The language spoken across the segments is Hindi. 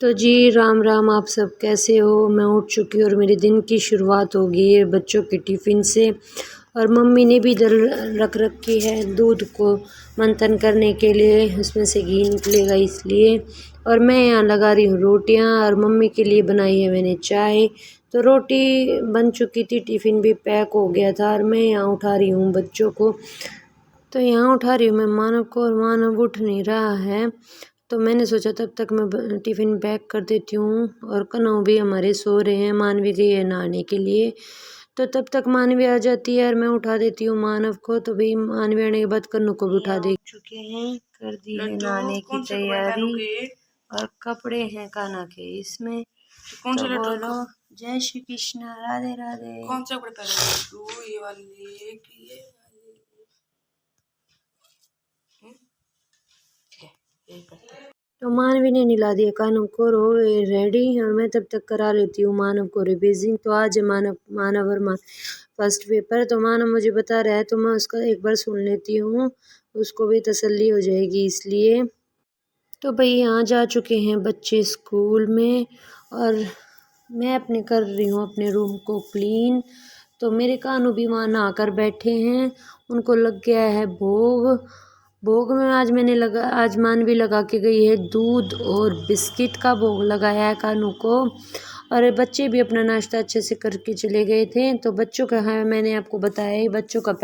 तो जी राम राम, आप सब कैसे हो। मैं उठ चुकी हूँ और मेरे दिन की शुरुआत हो गई है बच्चों के टिफ़िन से। और मम्मी ने भी इधर रख रखी है दूध को मंथन करने के लिए, उसमें से घी निकलेगा इसलिए। और मैं यहाँ लगा रही हूँ रोटियाँ और मम्मी के लिए बनाई है मैंने चाय। तो रोटी बन चुकी थी, टिफ़िन भी पैक हो गया था और मैं यहाँ उठा रही हूँ बच्चों को। तो यहाँ उठा रही हूँ मैं मानव को और मानव उठ नहीं रहा है। तो मैंने सोचा तब तक मैं टिफ़िन पैक कर देती हूँ। और कनव भी हमारे सो रहे हैं, मानवी गई है नहाने के लिए। तो तब तक मानवी आ जाती है और मैं उठा देती हूँ मानव को। तो भाई मानवी आने के बाद कन्नू को भी उठा दे चुके हैं, कर दी है नहाने की तैयारी। और कपड़े हैं कान्हा के इसमें। तो बोलो जय श्री कृष्ण, राधे राधे। कौन से कपड़े पहने? ये वाली कि ये तो मानवी ने नहला दिया कानव को, रो रेडी। और मैं तब तक करा लेती हूँ मानव को रिवीजिंग। तो आज है मानव और फर्स्ट पेपर। तो मानव मुझे बता रहा है तो मैं उसका एक बार सुन लेती हूँ, उसको भी तसल्ली हो जाएगी इसलिए। तो भाई यहाँ जा चुके हैं बच्चे स्कूल में और मैं अपने कर रही हूँ अपने रूम को क्लीन। तो मेरे कानू भी वहाँ नहा कर बैठे हैं, उनको लग गया है भोग। भोग में आज मानवी लगा के गई है दूध और बिस्किट का भोग लगाया है कानू को। और बच्चे भी अपना नाश्ता अच्छे से करके चले गए थे। तो बच्चों का है, मैंने आपको बताया ही, बच्चों का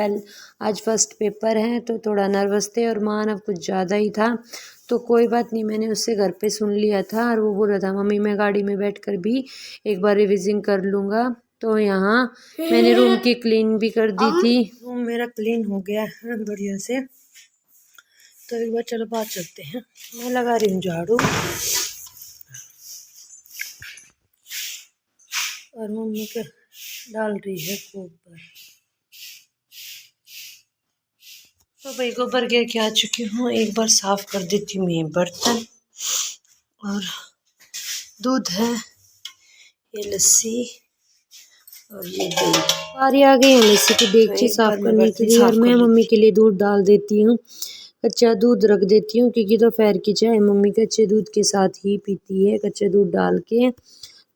आज फर्स्ट पेपर है तो थोड़ा नर्वस थे और मानव कुछ ज़्यादा ही था। तो कोई बात नहीं, मैंने उससे घर पे सुन लिया था और वो बोल रहा था मम्मी मैं गाड़ी में बैठकर भी एक बार रिविज़न कर लूँगा। तो यहाँ मैंने रूम की क्लीन भी कर दी थी, रूम मेरा क्लीन हो गया है बढ़िया से। तो एक बार चलो बात चलते हैं, मैं लगा रही हूँ झाड़ू और मम्मी के डाल रही है गोबर। तो भाई गोबर गिर के आ चुकी हूँ, एक बार साफ कर देती हूँ ये बर्तन। और दूध है, ये लस्सी और ये दही। बारी आ गई है लस्सी की डेगची साफ करने के लिए और मैं मम्मी के लिए दूध डाल देती हूँ। कच्चा दूध रख देती हूँ क्योंकि दोपहर की चाय मम्मी कच्चे दूध के साथ ही पीती है, कच्चे दूध डाल के।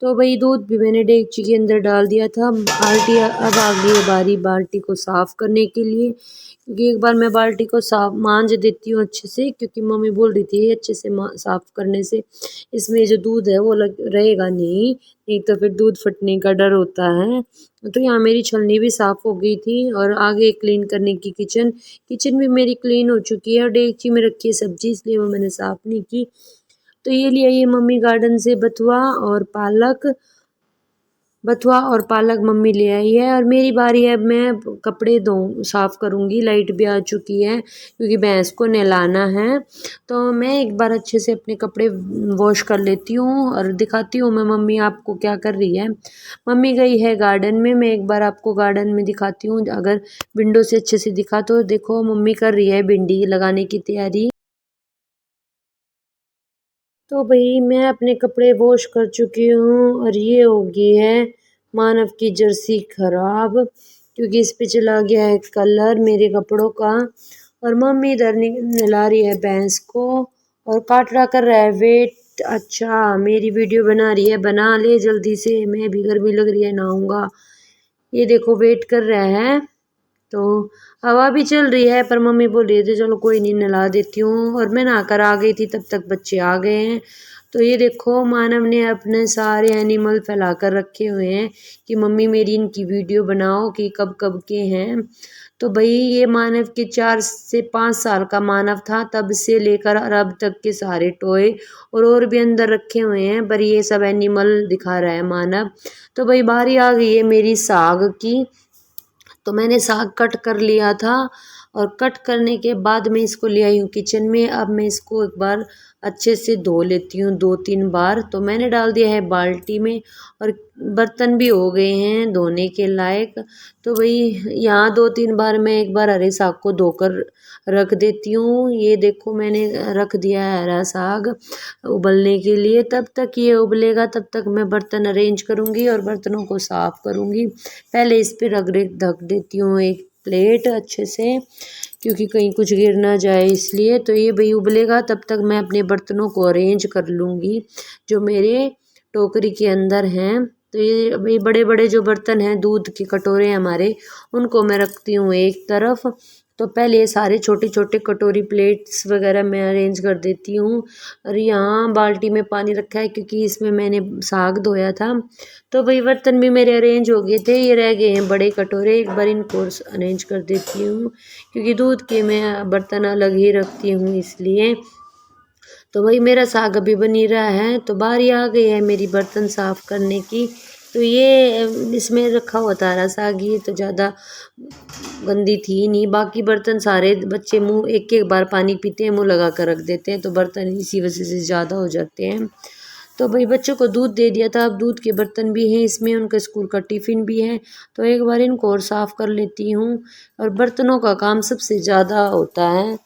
तो भाई दूध भी मैंने डेगची के अंदर डाल दिया था। बाल्टी अब आ गई है बारी बाल्टी को साफ़ करने के लिए, क्योंकि एक बार मैं बाल्टी को मांज देती हूँ अच्छे से, क्योंकि मम्मी बोल रही थी अच्छे से साफ़ करने से इसमें जो दूध है वो रहेगा नहीं तो फिर दूध फटने का डर होता है। तो यहाँ मेरी छलनी भी साफ़ हो गई थी और आगे क्लीन करने की किचन भी मेरी क्लीन हो चुकी है। और डेगची में रखी है सब्जी, इसलिए वो मैंने साफ़ नहीं की। तो ये लिया ये मम्मी गार्डन से बथुआ और पालक मम्मी ले आई है। और मेरी बारी है, मैं कपड़े साफ़ करूँगी। लाइट भी आ चुकी है क्योंकि भैंस को नहलाना है। तो मैं एक बार अच्छे से अपने कपड़े वॉश कर लेती हूँ और दिखाती हूँ मैं मम्मी आपको क्या कर रही है। मम्मी गई है गार्डन में, मैं एक बार आपको गार्डन में दिखाती हूँ, अगर विंडो से अच्छे से दिखा तो देखो मम्मी कर रही है भिंडी लगाने की तैयारी। तो भाई मैं अपने कपड़े वॉश कर चुकी हूँ और ये हो गई है मानव की जर्सी खराब, क्योंकि इस पे चला गया है कलर मेरे कपड़ों का। और मम्मी इधर नहला रही है भैंस को और काटरा कर रहा है वेट। अच्छा मेरी वीडियो बना रही है, बना ले जल्दी से, मैं भी गर्मी लग रही है नहाऊंगा। ये देखो वेट कर रहा है। तो हवा भी चल रही है पर मम्मी बोल रही थी चलो कोई नहीं नहला देती हूँ। और मैं नहाकर आ गई थी तब तक बच्चे आ गए हैं। तो ये देखो मानव ने अपने सारे एनिमल फैला कर रखे हुए हैं कि मम्मी मेरी इनकी वीडियो बनाओ कि कब कब के हैं। तो भाई ये मानव के 4 से 5 साल का मानव था तब से लेकर अब तक के सारे टॉय और भी अंदर रखे हुए हैं, पर ये सब एनिमल दिखा रहा है मानव। तो भाई बारी आ गई है मेरी साग की। तो मैंने साग कट कर लिया था और कट करने के बाद मैं इसको ले आई हूँ किचन में। अब मैं इसको एक बार अच्छे से धो लेती हूँ 2-3 बार। तो मैंने डाल दिया है बाल्टी में और बर्तन भी हो गए हैं धोने के लायक। तो भाई यहाँ 2-3 बार मैं एक बार हरे साग को धोकर रख देती हूँ। ये देखो मैंने रख दिया है हरा साग उबलने के लिए। तब तक ये उबलेगा तब तक मैं बर्तन अरेंज करूँगी और बर्तनों को साफ़ करूँगी। पहले इस पे ढक देती हूँ एक प्लेट अच्छे से, क्योंकि कहीं कुछ गिर ना जाए इसलिए। तो ये भाई उबलेगा तब तक मैं अपने बर्तनों को अरेंज कर लूँगी जो मेरे टोकरी के अंदर हैं। तो ये भाई बड़े बड़े जो बर्तन हैं, दूध के कटोरे हैं हमारे, उनको मैं रखती हूँ एक तरफ। तो पहले ये सारे छोटे छोटे कटोरी प्लेट्स वगैरह मैं अरेंज कर देती हूँ। और यहाँ बाल्टी में पानी रखा है क्योंकि इसमें मैंने साग धोया था। तो भाई बर्तन भी मेरे अरेंज हो गए थे, ये रह गए हैं बड़े कटोरे, एक बार इनको अरेंज कर देती हूँ क्योंकि दूध के मैं बर्तन अलग ही रखती हूँ इसलिए। तो वही मेरा साग अभी बन ही रहा है, तो बारी आ गई है मेरी बर्तन साफ़ करने की। तो ये इसमें रखा हुआ था हरा साग, ये तो ज़्यादा गंदी थी नहीं। बाकी बर्तन सारे बच्चे मुंह एक एक बार पानी पीते हैं, मुंह लगा कर रख देते हैं, तो बर्तन इसी वजह से ज़्यादा हो जाते हैं। तो भाई बच्चों को दूध दे दिया था, अब दूध के बर्तन भी हैं इसमें, उनका स्कूल का टिफ़िन भी है। तो एक बार इनको और साफ़ कर लेती हूँ। और बर्तनों का काम सबसे ज़्यादा होता है,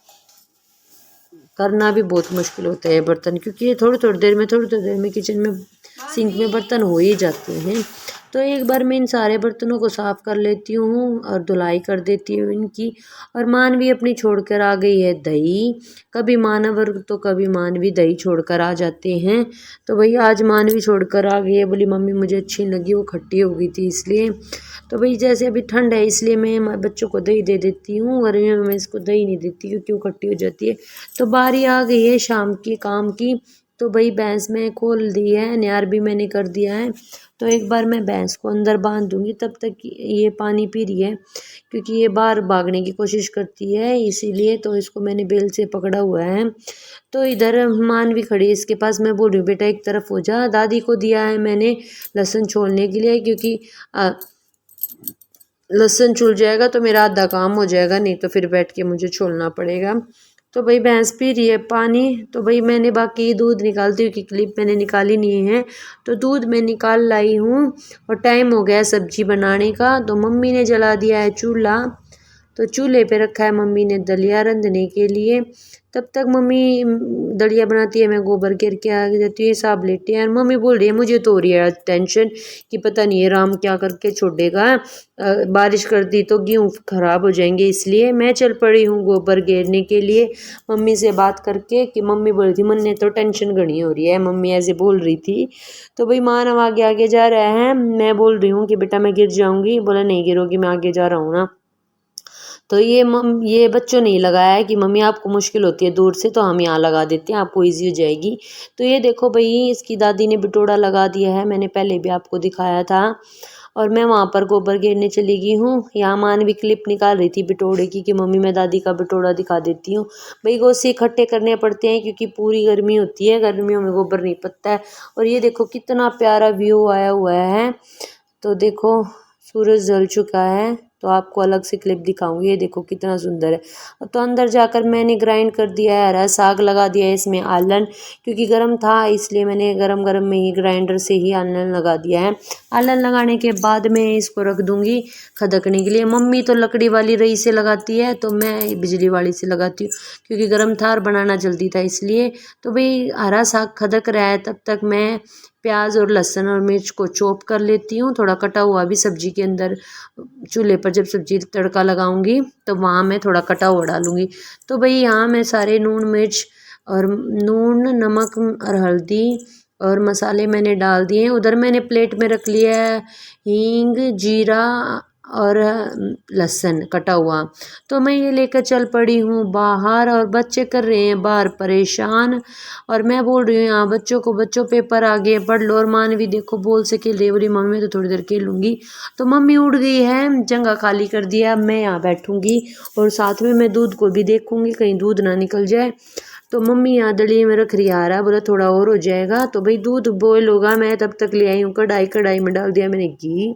करना भी बहुत मुश्किल होता है बर्तन, क्योंकि ये थोड़ी थोड़ी देर में किचन में सिंक में बर्तन हो ही जाते हैं। तो एक बार मैं इन सारे बर्तनों को साफ़ कर लेती हूँ और धुलाई कर देती हूँ इनकी। और मानवी अपनी छोड़कर आ गई है दही। कभी मानव तो कभी मानवी दही छोड़कर आ जाते हैं। तो भई आज मानवी छोड़कर आ गई है, बोली मम्मी मुझे अच्छी लगी, वो खट्टी हो गई थी इसलिए। तो भाई जैसे अभी ठंड है इसलिए मैं बच्चों को दही दे देती हूँ, गर्मियों में मैं इसको दही नहीं देती क्योंकि वो खट्टी हो जाती है। तो बारी आ गई है शाम की काम की। तो भाई भैंस में खोल दी है, न्यार भी मैंने कर दिया है। तो एक बार मैं भैंस को अंदर बांध दूंगी, तब तक ये पानी पी रही है क्योंकि ये बाहर भागने की कोशिश करती है, इसीलिए तो इसको मैंने बेल से पकड़ा हुआ है। तो इधर मानवी खड़ी है इसके पास, मैं बोल रही हूँ बेटा एक तरफ हो जा। दादी को दिया है मैंने लहसुन छोलने के लिए, क्योंकि लहसुन छूल जाएगा तो मेरा आधा काम हो जाएगा, नहीं तो फिर बैठ के मुझे छोलना पड़ेगा। तो भाई भैंस पी रही है पानी। तो भाई मैंने बाकी दूध निकालती हूँ कि क्लिप मैंने निकाली नहीं है, तो दूध मैं निकाल लाई हूँ। और टाइम हो गया सब्जी बनाने का, तो मम्मी ने जला दिया है चूल्हा। तो चूल्हे पे रखा है मम्मी ने दलिया रंधने के लिए। तब तक मम्मी दलिया बनाती है, मैं गोबर घेर के आ जाती हूँ, साहब लेटे हैं। और मम्मी बोल रही है मुझे तो हो रही है टेंशन कि पता नहीं है राम क्या करके छोड़ेगा, बारिश कर दी तो गेहूँ खराब हो जाएंगे, इसलिए मैं चल पड़ी हूँ गोबर घेरने के लिए मम्मी से बात करके। कि मम्मी बोल रही थी मन ने तो टेंशन घनी हो रही है, मम्मी ऐसे बोल रही थी। तो भाई मानव आगे आगे जा रहा है, मैं बोल रही हूँ कि बेटा मैं गिर जाऊँगी, बोला नहीं गिरोगी, मैं आगे जा रहा हूँ ना। तो ये बच्चों ने लगाया है कि मम्मी आपको मुश्किल होती है दूर से, तो हम यहाँ लगा देते हैं, आपको ईजी हो जाएगी। तो ये देखो भाई इसकी दादी ने बिटोड़ा लगा दिया है, मैंने पहले भी आपको दिखाया था। और मैं वहाँ पर गोबर घेरने चली गई हूँ। यहाँ मानवी क्लिप निकाल रही थी बिटोड़े की कि मम्मी मैं दादी का बिटोड़ा दिखा देती हूँ। भाई गोसे इकट्ठे करने पड़ते हैं क्योंकि पूरी गर्मी होती है, गर्मियों में गोबर नहीं पकता है। और ये देखो कितना प्यारा व्यू आया हुआ है। तो देखो सूरज ढल चुका है, तो आपको अलग से क्लिप दिखाऊंगी, ये देखो कितना सुंदर है। तो अंदर जाकर मैंने ग्राइंड कर दिया है हरा साग, लगा दिया है इसमें आलन, क्योंकि गर्म था इसलिए मैंने गरम गरम में ही ग्राइंडर से ही आलन लगा दिया है। आलन लगाने के बाद मैं इसको रख दूंगी खदकने के लिए। मम्मी तो लकड़ी वाली रई से लगाती है, तो मैं बिजली वाली से लगाती हूँ क्योंकि गर्म था और बनाना जल्दी था इसलिए। तो भाई हरा साग खदक रहा है, तब तक मैं प्याज और लहसुन और मिर्च को चॉप कर लेती हूँ, थोड़ा कटा हुआ भी सब्जी के अंदर। चूल्हे पर जब सब्जी तड़का लगाऊंगी तो वहाँ मैं थोड़ा कटा हुआ डालूंगी। तो भाई यहाँ मैं सारे नून मिर्च और नून नमक और हल्दी और मसाले मैंने डाल दिए हैं। उधर मैंने प्लेट में रख लिया है हींग, जीरा और लहसुन कटा हुआ। तो मैं ये लेकर चल पड़ी हूँ बाहर, और बच्चे कर रहे हैं बाहर परेशान। और मैं बोल रही हूँ यहाँ बच्चों को, बच्चों पेपर आ गए पढ़ लो। और मानवी देखो बॉल से खेल रही है, बोली मम्मी मैं तो थोड़ी देर खेलूंगी। तो मम्मी उड़ गई है, जगह खाली कर दिया, अब मैं यहाँ बैठूंगी और साथ में मैं दूध को भी देखूंगी कहीं दूध ना निकल जाए। तो मम्मी यहाँ दलिए में रख रही आ रहा, बोला थोड़ा और हो जाएगा। तो भाई दूध बॉयल होगा, मैं तब तक ले आई हूँ कढ़ाई, कढ़ाई में डाल दिया मैंने घी।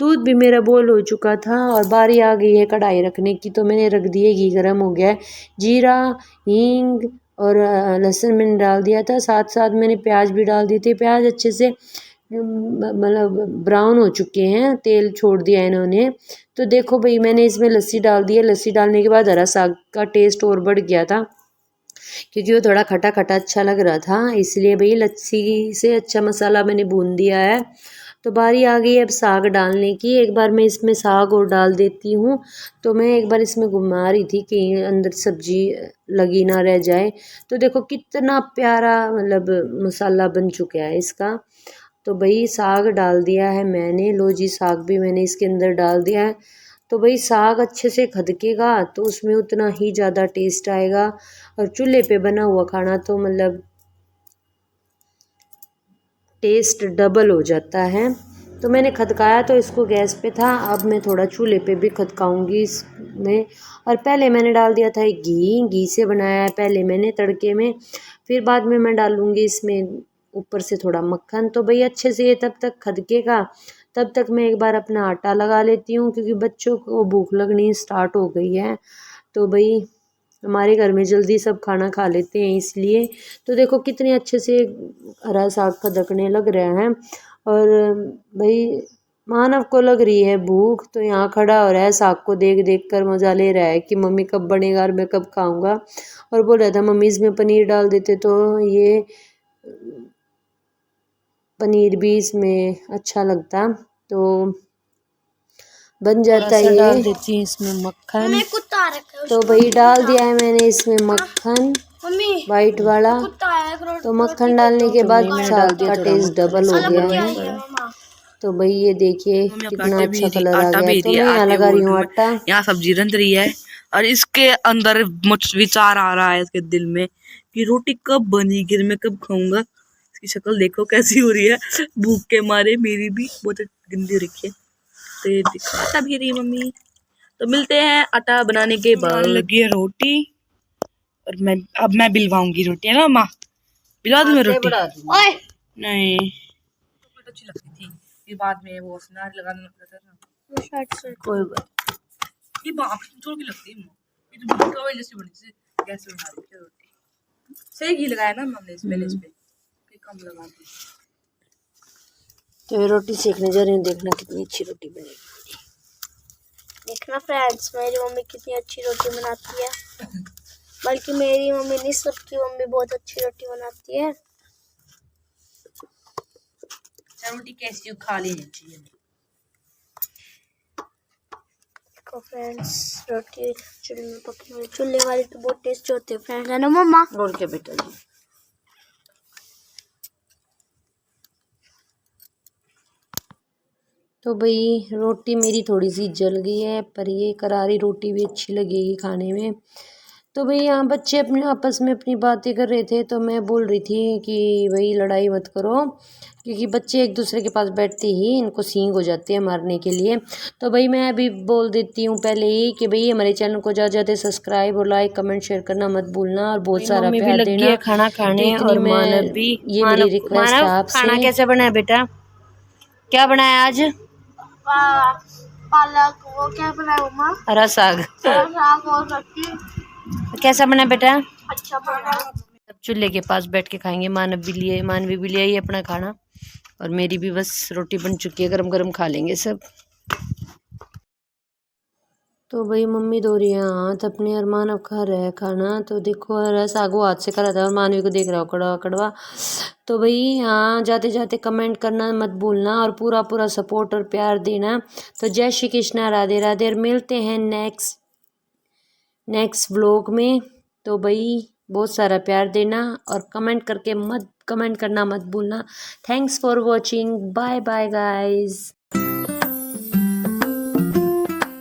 दूध भी मेरा बॉयल हो चुका था और बारी आ गई है कढ़ाई रखने की, तो मैंने रख दिए, घी गर्म हो गया है। जीरा, हींग और लहसुन मैंने डाल दिया था, साथ साथ मैंने प्याज भी डाल दिए थे। प्याज अच्छे से मतलब ब्राउन हो चुके हैं, तेल छोड़ दिया है इन्होंने। तो देखो भाई मैंने इसमें लस्सी डाल दी है, लस्सी डालने के बाद हरा साग का टेस्ट और बढ़ गया था क्योंकि वो थोड़ा खटा खटा अच्छा लग रहा था, इसलिए भाई लस्सी से अच्छा मसाला मैंने भून दिया है। तो बारी आ गई अब साग डालने की। एक बार मैं इसमें साग और डाल देती हूँ। तो मैं एक बार इसमें घुमा रही थी कि अंदर सब्जी लगी ना रह जाए। तो देखो कितना प्यारा मतलब मसाला बन चुका है इसका। तो भाई साग डाल दिया है मैंने। लो जी साग भी मैंने इसके अंदर डाल दिया है। तो भाई साग अच्छे से खदकेगा तो उसमें उतना ही ज़्यादा टेस्ट आएगा। और चूल्हे पे बना हुआ खाना तो मतलब टेस्ट डबल हो जाता है। तो मैंने खदकाया तो इसको गैस पे था, अब मैं थोड़ा चूल्हे पे भी खदकाऊंगी इसमें। और पहले मैंने डाल दिया था घी से बनाया है पहले मैंने तड़के में। फिर बाद में मैं डालूंगी इसमें ऊपर से थोड़ा मक्खन। तो भाई अच्छे से ये तब तक खदकेगा, तब तक मैं एक बार अपना आटा लगा लेती हूँ क्योंकि बच्चों को भूख लगनी स्टार्ट हो गई है। तो भाई हमारे घर में जल्दी सब खाना खा लेते हैं इसलिए। तो देखो कितने अच्छे से हरा साग खदकने लग रहा है। और भाई मानव को लग रही है भूख, तो यहाँ खड़ा हो रहा है साग को देख देख कर मजा ले रहा है कि मम्मी कब बनेगा और मैं कब खाऊंगा। और बोल रहा था मम्मी इसमें पनीर डाल देते तो ये पनीर भी इसमें अच्छा लगता। तो बन जाता है। डाल देती हूँ इसमें मक्खन। तो भाई डाल दिया है मैंने इसमें मक्खन वाइट वाला। तो मक्खन डालने के बाद साग का टेस्ट डबल हो गया है। तो भाई ये देखिए कितना अच्छा कलर आ गया। तो मैं यहाँ लगा रही हूँ आटा। यहाँ सब्जी रंध रही है और इसके अंदर मुझ विचार आ रहा है इसके दिल में कि रोटी कब बनेगी, मैं कब खाऊंगा। इसकी शक्ल देखो कैसी हो रही है, भूख के मारे मेरी भी बहुत गंदी हो रखी है। तो ये देखो आटा भी रही मम्मी। तो मिलते हैं आटा बनाने के बाद। लगी है रोटी और मैं बिलवाऊंगी रोटी, है ना माँ? बिलवा दूं मैं रोटी? नहीं अच्छी लगती थी, फिर बाद में वो सुनार लगाना पड़ता था ना। कोई बात ये बाप थोड़ी की लगती है ये तो बहुत ऑयल जैसी बनी थी। गैस पे बना रही रोटी, सही घी लगाया ना हमने इस पहले, इस पे फिर कम लगा दी। तो रोटी सेकने जा रही हूँ, देखना कितनी अच्छी रोटी बनेगी। देखना फ्रेंड्स मेरी मम्मी कितनी अच्छी रोटी बनाती है। बल्कि मेरी मम्मी नहीं, सबकी मम्मी बहुत अच्छी रोटी बनाती है। रोटी कैसी खा लेनी चाहिए। देखो फ्रेंड्स रोटी चूल्हे में पकी हुई, चूल्हे वाली तो बहुत टेस्टी होती है फ्रेंड्स, है ना मम्मा? और क्या बेटा जी। तो भाई रोटी मेरी थोड़ी सी जल गई है, पर ये करारी रोटी भी अच्छी लगेगी खाने में। तो भाई यहाँ बच्चे अपने आपस में अपनी बातें कर रहे थे, तो मैं बोल रही थी कि भाई लड़ाई मत करो, क्योंकि बच्चे एक दूसरे के पास बैठते ही इनको सींग हो जाती है मारने के लिए। तो भाई मैं अभी बोल देती हूँ पहले ही कि भाई हमारे चैनल को ज़्यादा ज़्यादा सब्सक्राइब और लाइक कमेंट शेयर करना मत भूलना, और बहुत सारा प्यार देना। खाना खाने तो और मानव भी, ये मेरी रिक्वेस्ट है आपसे। खाना कैसे बना है बेटा? क्या बनाया आज? पालक, वो क्या बनाया मम्मा? हरा साग। साग और रोटी। कैसा बना बेटा? अच्छा बना। सब चूल्हे के पास बैठ के खाएंगे। मानवी भी लिए अपना खाना, और मेरी भी बस रोटी बन चुकी है, गरम गरम खा लेंगे सब। तो भाई मम्मी धो रही है हाथ अपने और मानव खा रहा है खाना। तो देखो हरा साग वो हाथ से खा रहा था और मानवी को देख रहा हो कड़वा कड़वा। तो भाई हाँ जाते जाते कमेंट करना मत भूलना, और पूरा पूरा सपोर्ट और प्यार देना। तो जय श्री कृष्णा, राधे राधे, और मिलते हैं नेक्स्ट व्लॉग में। तो भाई बहुत सारा प्यार देना और कमेंट करना मत भूलना। Thanks for watching, bye bye guys.